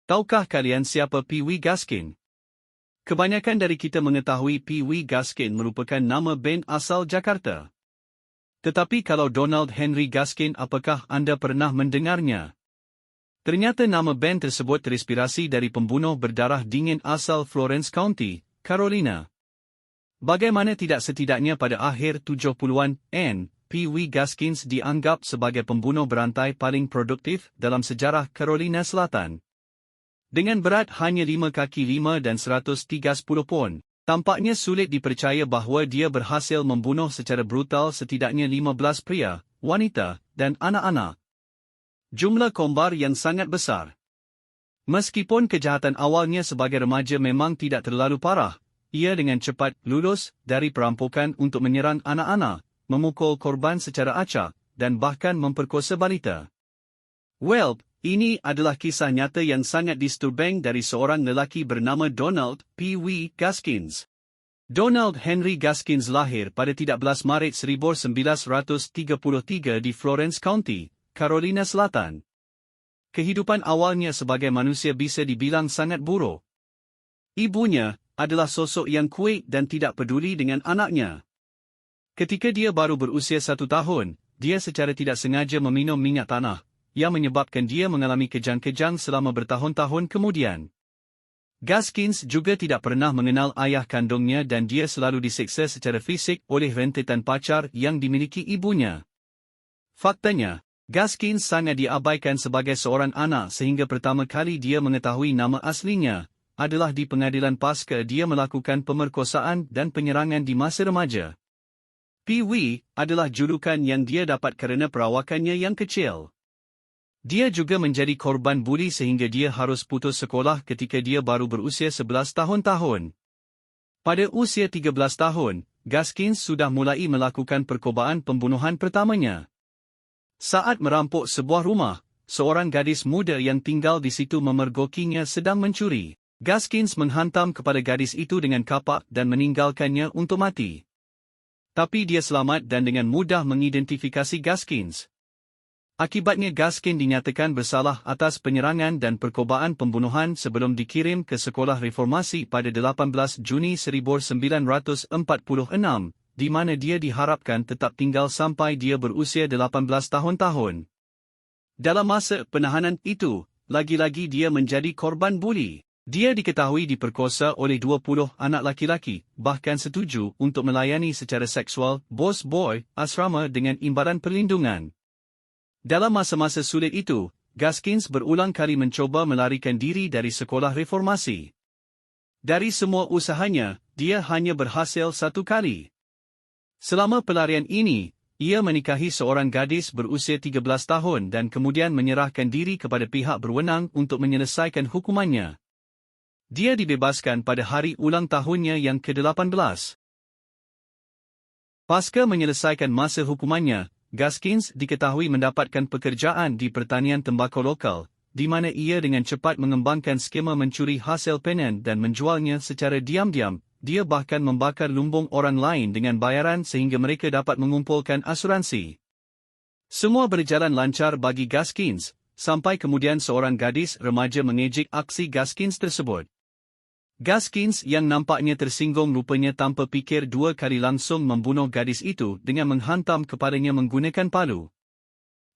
Tahukah kalian siapa Pee Wee Gaskin? Kebanyakan dari kita mengetahui Pee Wee Gaskin merupakan nama band asal Jakarta. Tetapi kalau Donald Henry Gaskin, apakah anda pernah mendengarnya? Ternyata nama band tersebut terinspirasi dari pembunuh berdarah dingin asal Florence County, Carolina. Bagaimana tidak, setidaknya pada akhir 70-an, Pee Wee Gaskins dianggap sebagai pembunuh berantai paling produktif dalam sejarah Carolina Selatan. Dengan berat hanya 5 kaki 5 dan 130 pon, tampaknya sulit dipercaya bahawa dia berhasil membunuh secara brutal setidaknya 15 pria, wanita, dan anak-anak. Jumlah kombar yang sangat besar. Meskipun kejahatan awalnya sebagai remaja memang tidak terlalu parah, ia dengan cepat lulus dari perampokan untuk menyerang anak-anak, memukul korban secara acak, dan bahkan memperkosa balita. Ini adalah kisah nyata yang sangat disturbing dari seorang lelaki bernama Donald Pee Wee Gaskins. Donald Henry Gaskins lahir pada 13 Maret 1933 di Florence County, Carolina Selatan. Kehidupan awalnya sebagai manusia bisa dibilang sangat buruk. Ibunya adalah sosok yang kuat dan tidak peduli dengan anaknya. Ketika dia baru berusia 1 tahun, dia secara tidak sengaja meminum minyak tanah, yang menyebabkan dia mengalami kejang-kejang selama bertahun-tahun kemudian. Gaskins juga tidak pernah mengenal ayah kandungnya dan dia selalu diseksa secara fisik oleh rentetan pacar yang dimiliki ibunya. Faktanya, Gaskins sangat diabaikan sebagai seorang anak sehingga pertama kali dia mengetahui nama aslinya adalah di pengadilan pasca dia melakukan pemerkosaan dan penyerangan di masa remaja. Pee Wee adalah julukan yang dia dapat kerana perawakannya yang kecil. Dia juga menjadi korban buli sehingga dia harus putus sekolah ketika dia baru berusia 11 tahun. Pada usia 13 tahun, Gaskins sudah mulai melakukan percobaan pembunuhan pertamanya. Saat merampok sebuah rumah, seorang gadis muda yang tinggal di situ memergokinya sedang mencuri. Gaskins menghantam kepada gadis itu dengan kapak dan meninggalkannya untuk mati. Tapi dia selamat dan dengan mudah mengidentifikasi Gaskins. Akibatnya Gaskin dinyatakan bersalah atas penyerangan dan percobaan pembunuhan sebelum dikirim ke sekolah reformasi pada 18 Juni 1946, di mana dia diharapkan tetap tinggal sampai dia berusia 18 tahun. Dalam masa penahanan itu, lagi-lagi dia menjadi korban buli. Dia diketahui diperkosa oleh 20 anak laki-laki, bahkan setuju untuk melayani secara seksual Boss Boy asrama dengan imbalan perlindungan. Dalam masa-masa sulit itu, Gaskins berulang kali mencoba melarikan diri dari sekolah reformasi. Dari semua usahanya, dia hanya berhasil 1 kali. Selama pelarian ini, ia menikahi seorang gadis berusia 13 tahun dan kemudian menyerahkan diri kepada pihak berwenang untuk menyelesaikan hukumannya. Dia dibebaskan pada hari ulang tahunnya yang ke-18. Pasca menyelesaikan masa hukumannya, Gaskins diketahui mendapatkan pekerjaan di pertanian tembakau lokal, di mana ia dengan cepat mengembangkan skema mencuri hasil panen dan menjualnya secara diam-diam. Dia bahkan membakar lumbung orang lain dengan bayaran sehingga mereka dapat mengumpulkan asuransi. Semua berjalan lancar bagi Gaskins, sampai kemudian seorang gadis remaja mengejek aksi Gaskins tersebut. Gaskins yang nampaknya tersinggung rupanya tanpa fikir 2 kali langsung membunuh gadis itu dengan menghantam kepadanya menggunakan palu.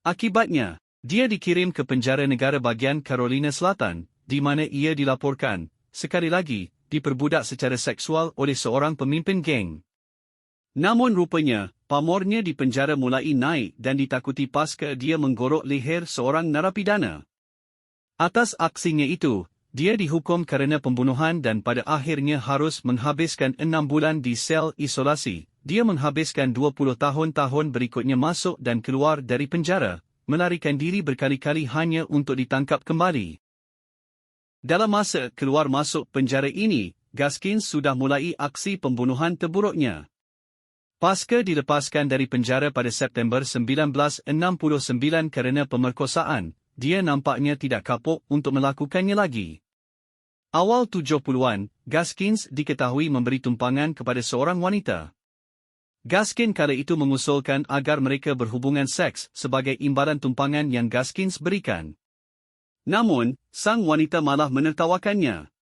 Akibatnya, dia dikirim ke penjara negara bagian Carolina Selatan, di mana ia dilaporkan, sekali lagi, diperbudak secara seksual oleh seorang pemimpin geng. Namun rupanya, pamornya di penjara mulai naik dan ditakuti pasca dia menggorok leher seorang narapidana. Atas aksinya itu, dia dihukum kerana pembunuhan dan pada akhirnya harus menghabiskan 6 bulan di sel isolasi. Dia menghabiskan 20 tahun berikutnya masuk dan keluar dari penjara, melarikan diri berkali-kali hanya untuk ditangkap kembali. Dalam masa keluar masuk penjara ini, Gaskins sudah mulai aksi pembunuhan terburuknya. Pasca dilepaskan dari penjara pada September 1969 kerana pemerkosaan, dia nampaknya tidak kapok untuk melakukannya lagi. Awal 70-an, Gaskins diketahui memberi tumpangan kepada seorang wanita. Gaskin kala itu mengusulkan agar mereka berhubungan seks sebagai imbalan tumpangan yang Gaskins berikan. Namun, sang wanita malah menertawakannya.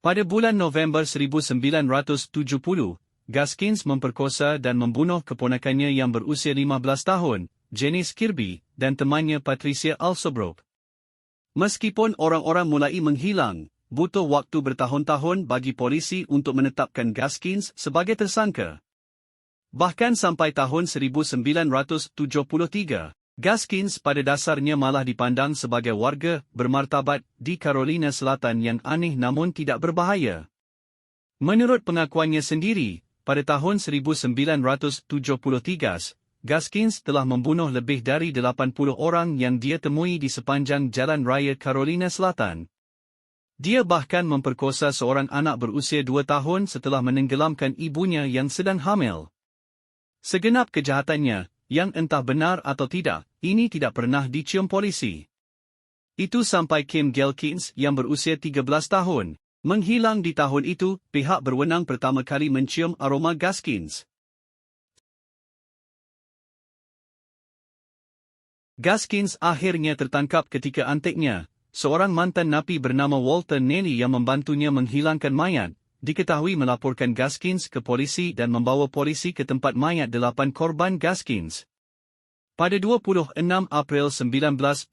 Pada bulan November 1970, Gaskins memperkosa dan membunuh keponakannya yang berusia 15 tahun, Janice Kirby, dan temannya Patricia Alsobrook. Meskipun orang-orang mulai menghilang, butuh waktu bertahun-tahun bagi polisi untuk menetapkan Gaskins sebagai tersangka. Bahkan sampai tahun 1973, Gaskins pada dasarnya malah dipandang sebagai warga bermartabat di Carolina Selatan yang aneh namun tidak berbahaya. Menurut pengakuannya sendiri, pada tahun 1973, Gaskins telah membunuh lebih dari 80 orang yang dia temui di sepanjang jalan raya Carolina Selatan. Dia bahkan memperkosa seorang anak berusia 2 tahun setelah menenggelamkan ibunya yang sedang hamil. Segenap kejahatannya, yang entah benar atau tidak, ini tidak pernah dicium polisi. Itu sampai Kim Gelkins yang berusia 13 tahun, menghilang di tahun itu, pihak berwenang pertama kali mencium aroma Gaskins. Gaskins akhirnya tertangkap ketika anteknya, seorang mantan napi bernama Walter Nelly yang membantunya menghilangkan mayat, diketahui melaporkan Gaskins ke polisi dan membawa polisi ke tempat mayat 8 korban Gaskins. Pada 26 April 1976,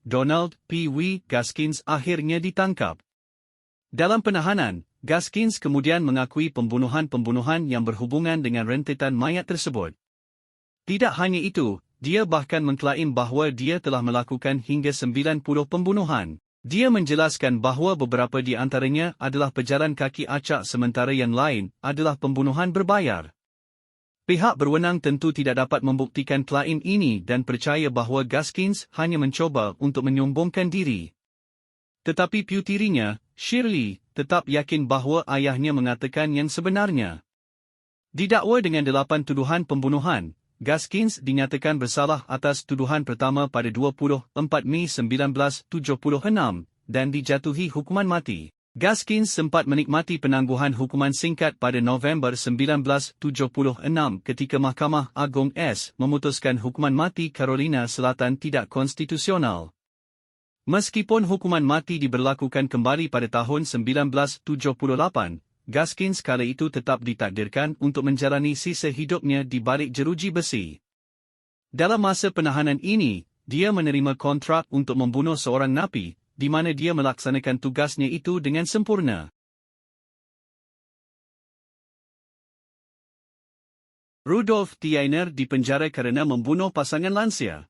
Donald P. W. Gaskins akhirnya ditangkap. Dalam penahanan, Gaskins kemudian mengakui pembunuhan-pembunuhan yang berhubungan dengan rentetan mayat tersebut. Tidak hanya itu, dia bahkan mengklaim bahawa dia telah melakukan hingga 90 pembunuhan. Dia menjelaskan bahawa beberapa di antaranya adalah pejalan kaki acak sementara yang lain adalah pembunuhan berbayar. Pihak berwenang tentu tidak dapat membuktikan klaim ini dan percaya bahawa Gaskins hanya mencoba untuk menyombongkan diri. Tetapi piu tirinya, Shirley, tetap yakin bahawa ayahnya mengatakan yang sebenarnya. Didakwa dengan 8 tuduhan pembunuhan, Gaskins dinyatakan bersalah atas tuduhan pertama pada 24 Mei 1976 dan dijatuhi hukuman mati. Gaskins sempat menikmati penangguhan hukuman singkat pada November 1976 ketika Mahkamah Agung memutuskan hukuman mati Carolina Selatan tidak konstitusional. Meskipun hukuman mati diberlakukan kembali pada tahun 1978, Gaskins kala itu tetap ditakdirkan untuk menjalani sisa hidupnya di balik jeruji besi. Dalam masa penahanan ini, dia menerima kontrak untuk membunuh seorang napi, di mana dia melaksanakan tugasnya itu dengan sempurna. Rudolf Tiainer dipenjara kerana membunuh pasangan lansia.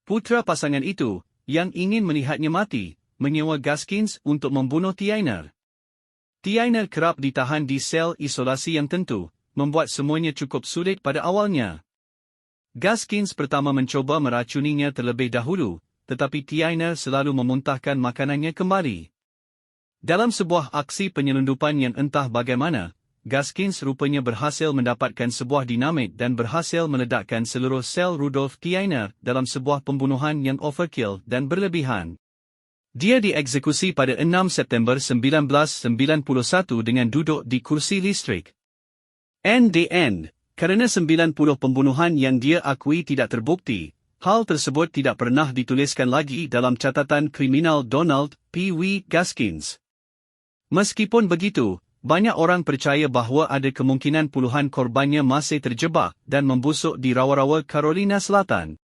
Putra pasangan itu, yang ingin melihatnya mati, menyewa Gaskins untuk membunuh Tiainer. Tiainer kerap ditahan di sel isolasi yang tentu, membuat semuanya cukup sulit pada awalnya. Gaskins pertama mencoba meracuninya terlebih dahulu, tetapi Tiainer selalu memuntahkan makanannya kembali. Dalam sebuah aksi penyelundupan yang entah bagaimana, Gaskins rupanya berhasil mendapatkan sebuah dinamit dan berhasil meledakkan seluruh sel Rudolf Tiainer dalam sebuah pembunuhan yang overkill dan berlebihan. Dia dieksekusi pada 6 September 1991 dengan duduk di kursi listrik. NDN, kerana 90 pembunuhan yang dia akui tidak terbukti, hal tersebut tidak pernah dituliskan lagi dalam catatan kriminal Donald P. W. Gaskins. Meskipun begitu, banyak orang percaya bahawa ada kemungkinan puluhan korbannya masih terjebak dan membusuk di rawa-rawa Carolina Selatan.